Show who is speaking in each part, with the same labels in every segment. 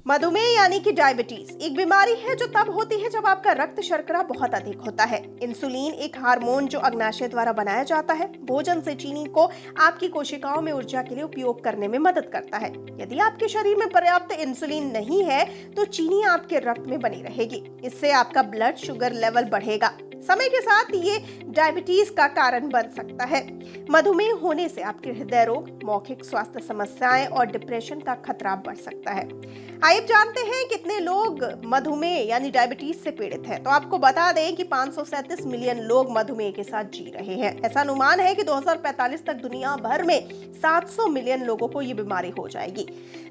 Speaker 1: मधुमेह यानी कि डायबिटीज एक बीमारी है जो तब होती है जब आपका रक्त शर्करा बहुत अधिक होता है। इंसुलिन एक हार्मोन जो अग्नाशय द्वारा बनाया जाता है, भोजन से चीनी को आपकी कोशिकाओं में ऊर्जा के लिए उपयोग करने में मदद करता है। यदि आपके शरीर में पर्याप्त इंसुलिन नहीं है तो चीनी आपके रक्त में बनी रहेगी। इससे आपका ब्लड शुगर लेवल बढ़ेगा। समय के साथ ये डायबिटीज का कारण बन सकता है। मधुमेह होने से आपके हृदय रोग, मौखिक स्वास्थ्य समस्याएं और डिप्रेशन का खतरा बढ़ सकता है। आइए जानते हैं कितने लोग मधुमेह यानी डायबिटीज से पीड़ित हैं। तो आपको बता दें कि 537 मिलियन लोग मधुमेह के साथ जी रहे हैं। ऐसा अनुमान है कि 2045 तक दुनिया भर में 700 मिलियन लोगों को ये बीमारी हो जाएगी।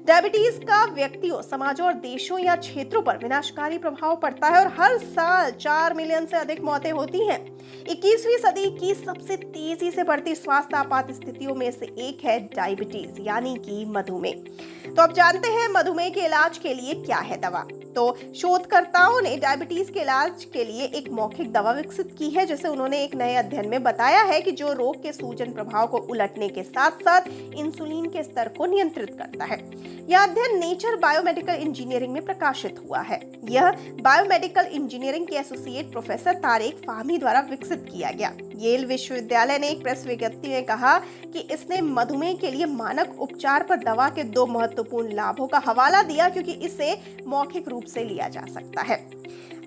Speaker 1: डायबिटीज का व्यक्तियों, समाजों और देशों या क्षेत्रों पर विनाशकारी प्रभाव पड़ता है और हर साल 4 मिलियन से अधिक मौतें होती हैं। 21वीं सदी की सबसे तेजी से बढ़ती स्वास्थ्य आपात स्थितियों में से एक है डायबिटीज यानी कि मधुमेह। तो अब जानते हैं मधुमेह के इलाज के लिए क्या है दवा। तो शोधकर्ताओं ने डायबिटीज के इलाज के लिए एक मौखिक दवा विकसित की है, जिसे उन्होंने एक नए अध्ययन में बताया है कि जो रोग के सूजन प्रभाव को उलटने के साथ साथ इंसुलिन के स्तर को नियंत्रित करता है। यह अध्ययन नेचर बायोमेडिकल इंजीनियरिंग में प्रकाशित हुआ है। यह बायोमेडिकल इंजीनियरिंग के एसोसिएट प्रोफेसर तारेक फाहमी द्वारा विकसित किया गया। येल विश्वविद्यालय ने एक प्रेस विज्ञप्ति में कहा कि इसने मधुमेह के लिए मानक उपचार पर दवा के 2 महत्वपूर्ण लाभों का हवाला दिया, क्योंकि इसे मौखिक रूप से लिया जा सकता है।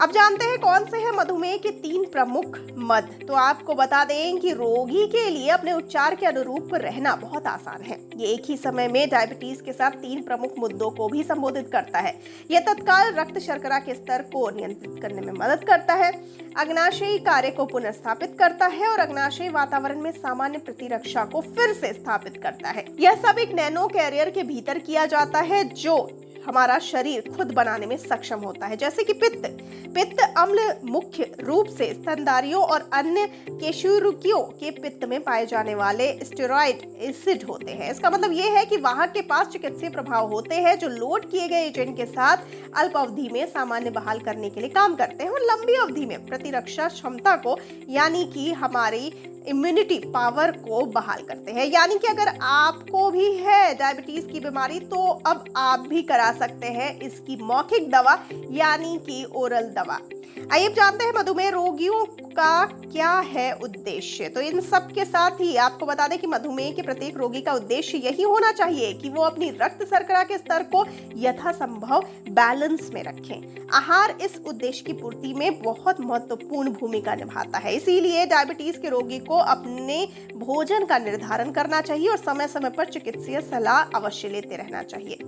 Speaker 1: अब जानते हैं कौन से हैं मधुमेह के 3 प्रमुख मद। तो आपको बता दें कि रोगी के लिए अपने उपचार के अनुरूप रहना बहुत आसान है। ये एक ही समय में डायबिटीज के साथ 3 प्रमुख मुद्दों को भी संबोधित करता है। यह तत्काल रक्त शर्करा के स्तर को नियंत्रित करने में मदद करता है, अग्नाशयी कार्य को पुनर्स्थापित करता है और अग्नाशयी वातावरण में सामान्य प्रतिरक्षा को फिर से स्थापित करता है। यह सब एक नैनो कैरियर के भीतर किया जाता है जो हमारा शरीर खुद बनाने में सक्षम होता है, जैसे कि पित्त अम्ल मुख्य रूप से स्तनधारियों और अन्य केशुरुकियों के पित्त में पाए जाने वाले स्टेरॉइड एसिड होते हैं। इसका मतलब यह है कि वहां के पास चिकित्सीय प्रभाव होते हैं जो लोड किए गए एजेंट के साथ अल्प अवधि में सामान्य बहाल करने के लिए काम करते हैं और लंबी अवधि में प्रतिरक्षा क्षमता को यानी कि हमारी इम्यूनिटी पावर को बहाल करते हैं। यानी कि अगर आपको भी है डायबिटीज की बीमारी तो अब आप भी करा सकते हैं इसकी मौखिक दवा यानी कि ओरल दवा। आइए जानते हैं मधुमेह रोगियों का क्या है उद्देश्य। तो इन सब के साथ ही आपको बता दें कि मधुमेह के प्रत्येक रोगी का उद्देश्य यही होना चाहिए कि वो अपनी रक्त शर्करा के स्तर को यथासंभव बैलेंस में रखें। आहार इस उद्देश्य की पूर्ति में बहुत महत्वपूर्ण भूमिका निभाता है। इसीलिए डायबिटीज के रोगी को अपने भोजन का निर्धारण करना चाहिए और समय समय पर चिकित्सीय सलाह अवश्य लेते रहना चाहिए।